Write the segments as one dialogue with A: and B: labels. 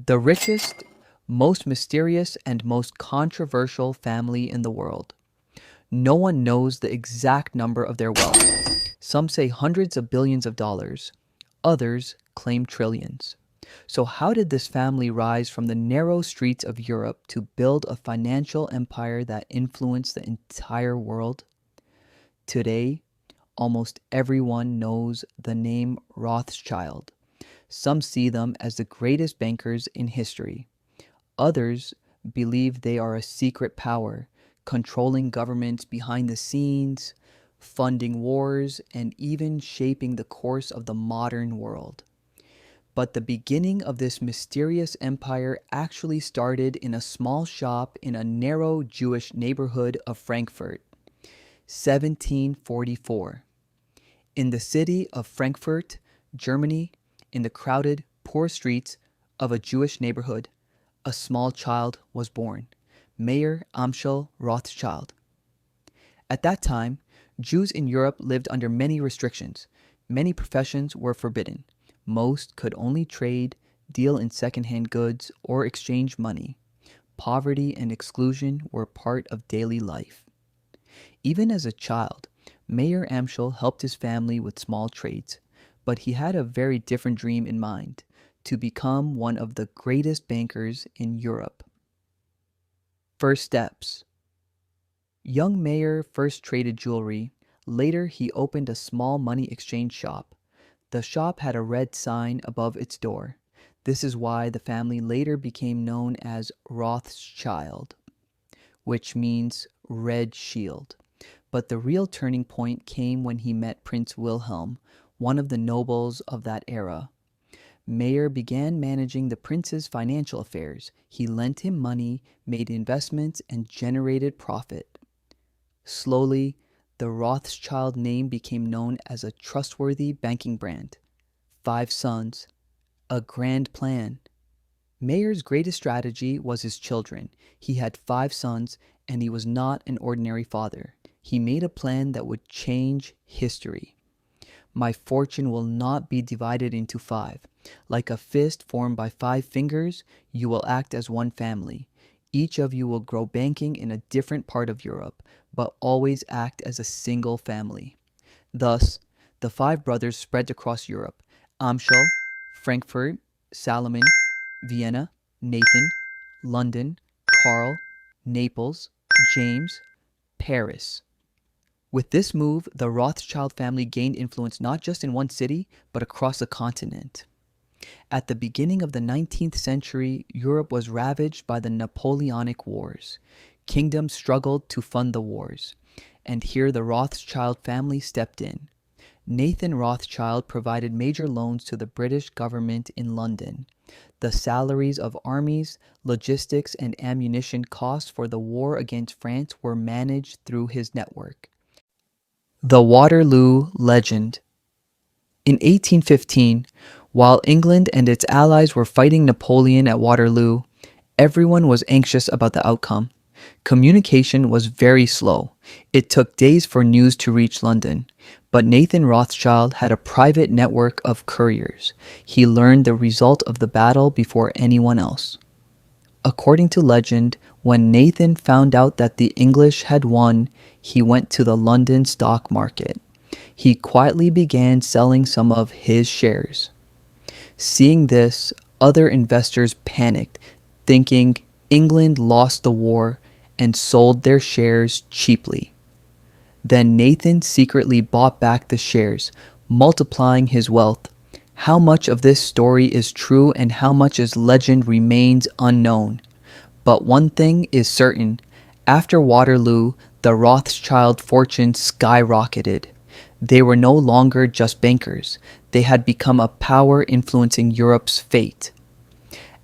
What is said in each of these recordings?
A: The richest, most mysterious, and most controversial family in the world. No one knows the exact number of their wealth. Some say hundreds of billions of dollars. Others claim trillions. So, how did this family rise from the narrow streets of Europe to build a financial empire that influenced the entire world? Today, almost everyone knows the name Rothschild. Some see them as the greatest bankers in history. Others believe they are a secret power, controlling governments behind the scenes, funding wars, and even shaping the course of the modern world. But the beginning of this mysterious empire actually started in a small shop in a narrow Jewish neighborhood of Frankfurt. 1744. In the city of Frankfurt, Germany, in the crowded, poor streets of a Jewish neighborhood, a small child was born, Mayer Amschel Rothschild. At that time, Jews in Europe lived under many restrictions. Many professions were forbidden. Most could only trade, deal in second-hand goods, or exchange money. Poverty and exclusion were part of daily life. Even as a child, Mayer Amschel helped his family with small trades, but he had a very different dream in mind: to become one of the greatest bankers in Europe. First steps. Young Mayer first traded jewelry. Later, he opened a small money exchange shop. The shop had a red sign above its door. This is why the family later became known as Rothschild, which means red shield. But the real turning point came when he met Prince Wilhelm, one of the nobles of that era. Mayer began managing the prince's financial affairs. He lent him money, made investments, and generated profit. Slowly, the Rothschild name became known as a trustworthy banking brand. 5 sons, a grand plan. Mayer's greatest strategy was his children. He had 5 sons, and he was not an ordinary father. He made a plan that would change history. My fortune will not be divided into 5. Like a fist formed by 5 fingers, you will act as one family. Each of you will grow banking in a different part of Europe, but always act as a single family. Thus, the 5 brothers spread across Europe: Amschel, Frankfurt, Salomon, Vienna, Nathan, London, Karl, Naples, James, Paris. With this move, the Rothschild family gained influence not just in one city, but across the continent. At the beginning of the 19th century, Europe was ravaged by the Napoleonic Wars. Kingdoms struggled to fund the wars, and here the Rothschild family stepped in. Nathan Rothschild provided major loans to the British government in London. The salaries of armies, logistics, and ammunition costs for the war against France were managed through his network. The Waterloo Legend. In 1815, while England and its allies were fighting Napoleon at Waterloo, everyone was anxious about the outcome. Communication was very slow. It took days for news to reach London, but Nathan Rothschild had a private network of couriers. He learned the result of the battle before anyone else. According to legend, when Nathan found out that the English had won, he went to the London stock market. He quietly began selling some of his shares. Seeing this, other investors panicked, thinking England lost the war, and sold their shares cheaply. Then Nathan secretly bought back the shares, multiplying his wealth. How much of this story is true and how much is legend remains unknown. But one thing is certain: after Waterloo, the Rothschild fortune skyrocketed. They were no longer just bankers. They had become a power influencing Europe's fate.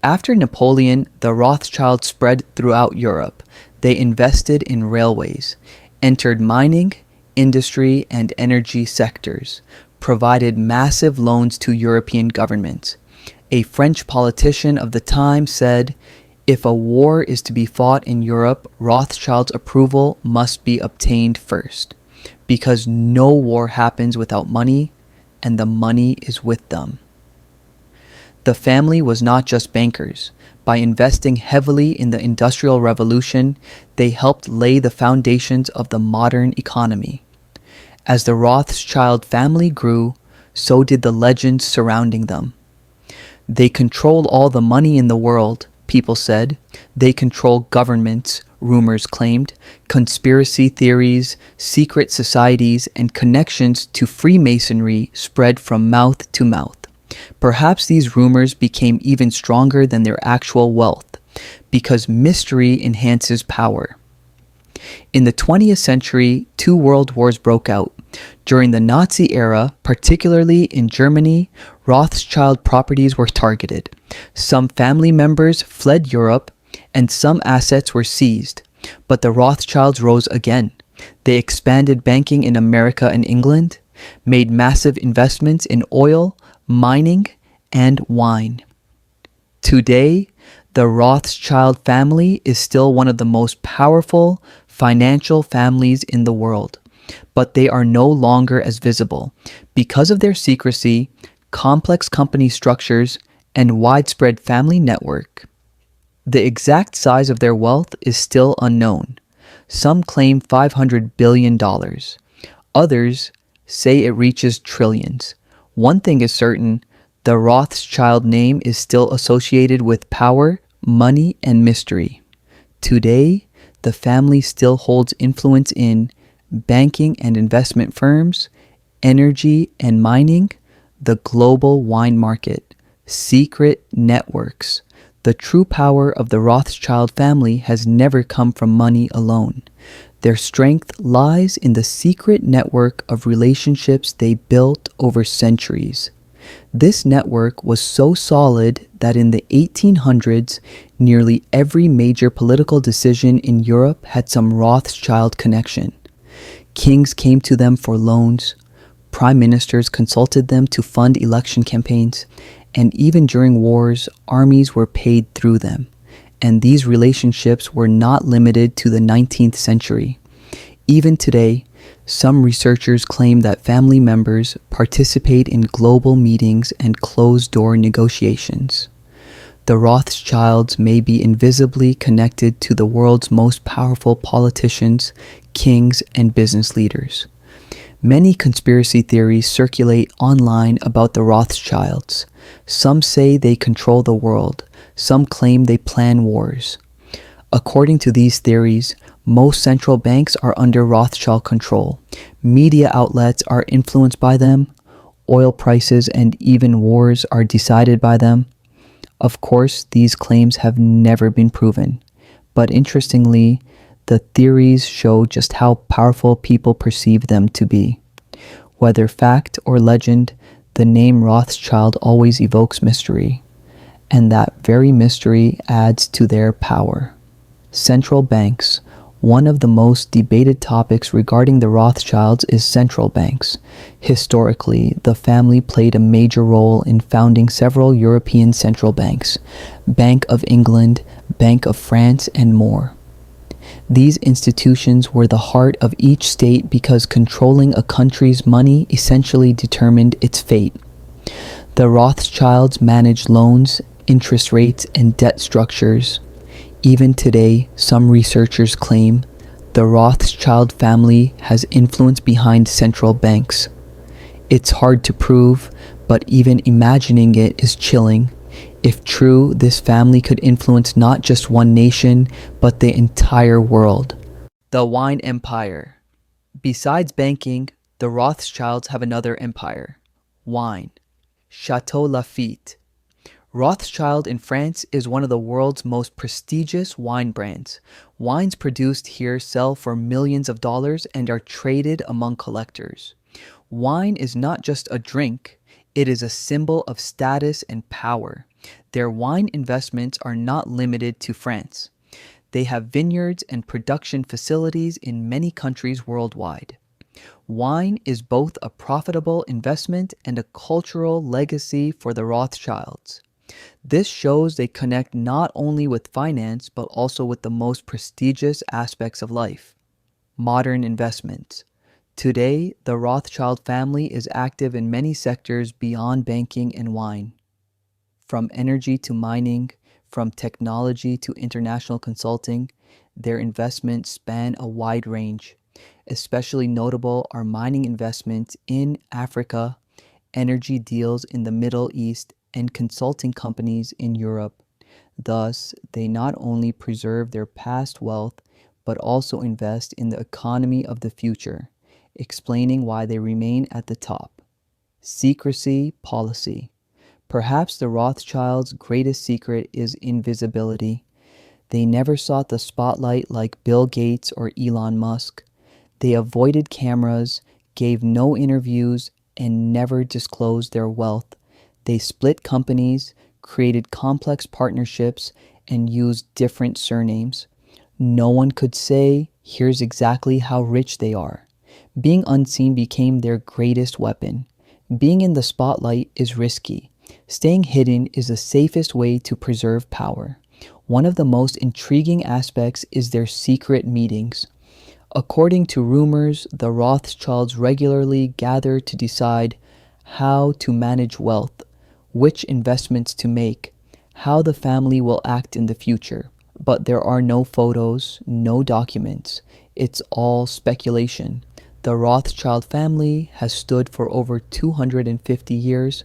A: After Napoleon, the Rothschilds spread throughout Europe. They invested in railways, entered mining, industry, and energy sectors, provided massive loans to European governments. A French politician of the time said, "If a war is to be fought in Europe, Rothschild's approval must be obtained first, because no war happens without money, and the money is with them." The family was not just bankers. By investing heavily in the Industrial Revolution, they helped lay the foundations of the modern economy. As the Rothschild family grew, so did the legends surrounding them. They controlled all the money in the world, people said. They controlled governments, rumors claimed, conspiracy theories, secret societies, and connections to Freemasonry spread from mouth to mouth. Perhaps these rumors became even stronger than their actual wealth, because mystery enhances power. In the 20th century, 2 world wars broke out. During the Nazi era, particularly in Germany, Rothschild properties were targeted. Some family members fled Europe, and some assets were seized. But the Rothschilds rose again. They expanded banking in America and England, made massive investments in oil, mining, and wine. Today, the Rothschild family is still one of the most powerful financial families in the world, but they are no longer as visible because of their secrecy, complex company structures, and widespread family network. The exact size of their wealth is still unknown. Some claim $500 billion. Others say it reaches trillions. One thing is certain, the Rothschild name is still associated with power, money, and mystery. Today, the family still holds influence in banking and investment firms, energy and mining, the global wine market, secret networks. The true power of the Rothschild family has never come from money alone. Their strength lies in the secret network of relationships they built over centuries. This network was so solid that in the 1800s, nearly every major political decision in Europe had some Rothschild connection. Kings came to them for loans, prime ministers consulted them to fund election campaigns, and even during wars, armies were paid through them. And these relationships were not limited to the 19th century. Even today, some researchers claim that family members participate in global meetings and closed-door negotiations. The Rothschilds may be invisibly connected to the world's most powerful politicians, kings, and business leaders. Many conspiracy theories circulate online about the Rothschilds. Some say they control the world. Some claim they plan wars. According to these theories, most central banks are under Rothschild control. Media outlets are influenced by them. Oil prices and even wars are decided by them. Of course, these claims have never been proven. But interestingly, the theories show just how powerful people perceive them to be. Whether fact or legend, the name Rothschild always evokes mystery. And that very mystery adds to their power. Central banks. One of the most debated topics regarding the Rothschilds is central banks. Historically, the family played a major role in founding several European central banks, Bank of England, Bank of France, and more. These institutions were the heart of each state because controlling a country's money essentially determined its fate. The Rothschilds managed loans, interest rates, and debt structures. Even today, some researchers claim the Rothschild family has influence behind central banks. It's hard to prove, but even imagining it is chilling. If true, this family could influence not just one nation, but the entire world. The wine empire. Besides banking, the Rothschilds have another empire, wine. Chateau Lafite. Rothschild in France is one of the world's most prestigious wine brands. Wines produced here sell for millions of dollars and are traded among collectors. Wine is not just a drink, it is a symbol of status and power. Their wine investments are not limited to France. They have vineyards and production facilities in many countries worldwide. Wine is both a profitable investment and a cultural legacy for the Rothschilds. This shows they connect not only with finance, but also with the most prestigious aspects of life. Modern investments. Today, the Rothschild family is active in many sectors beyond banking and wine. From energy to mining, from technology to international consulting, their investments span a wide range. Especially notable are mining investments in Africa, energy deals in the Middle East, and consulting companies in Europe. Thus, they not only preserve their past wealth, but also invest in the economy of the future, explaining why they remain at the top. Secrecy policy. Perhaps the Rothschilds' greatest secret is invisibility. They never sought the spotlight like Bill Gates or Elon Musk. They avoided cameras, gave no interviews, and never disclosed their wealth. They split companies, created complex partnerships, and used different surnames. No one could say, here's exactly how rich they are. Being unseen became their greatest weapon. Being in the spotlight is risky. Staying hidden is the safest way to preserve power. One of the most intriguing aspects is their secret meetings. According to rumors, the Rothschilds regularly gather to decide how to manage wealth, which investments to make, how the family will act in the future. But there are no photos, no documents. It's all speculation. The Rothschild family has stood for over 250 years.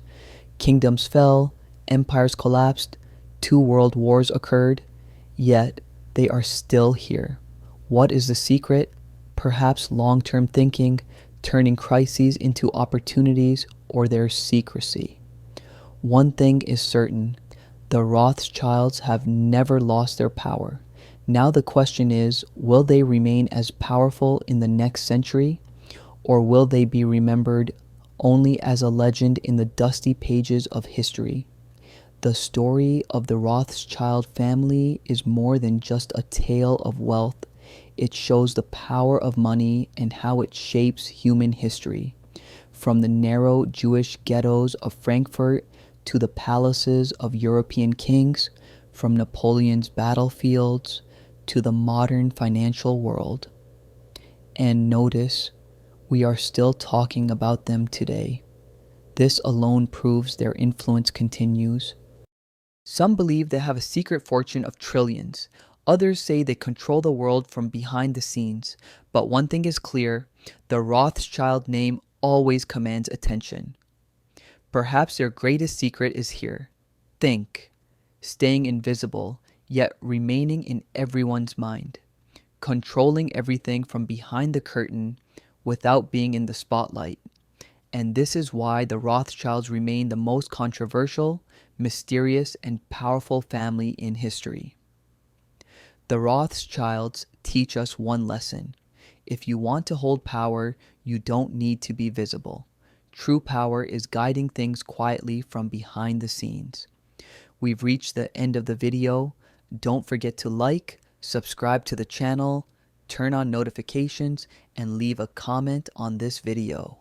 A: Kingdoms fell, empires collapsed, 2 world wars occurred, yet they are still here. What is the secret? Perhaps long-term thinking, turning crises into opportunities, or their secrecy. One thing is certain, the Rothschilds have never lost their power. Now the question is, will they remain as powerful in the next century, or will they be remembered only as a legend in the dusty pages of history? The story of the Rothschild family is more than just a tale of wealth. It shows the power of money and how it shapes human history. From the narrow Jewish ghettos of Frankfurt to the palaces of European kings, from Napoleon's battlefields to the modern financial world. And notice, we are still talking about them today. This alone proves their influence continues. Some believe they have a secret fortune of trillions. Others say they control the world from behind the scenes. But one thing is clear, the Rothschild name always commands attention. Perhaps their greatest secret is here. Think, staying invisible, yet remaining in everyone's mind. Controlling everything from behind the curtain without being in the spotlight. And this is why the Rothschilds remain the most controversial, mysterious, and powerful family in history. The Rothschilds teach us one lesson. If you want to hold power, you don't need to be visible. True power is guiding things quietly from behind the scenes. We've reached the end of the video. Don't forget to like, subscribe to the channel, turn on notifications, and leave a comment on this video.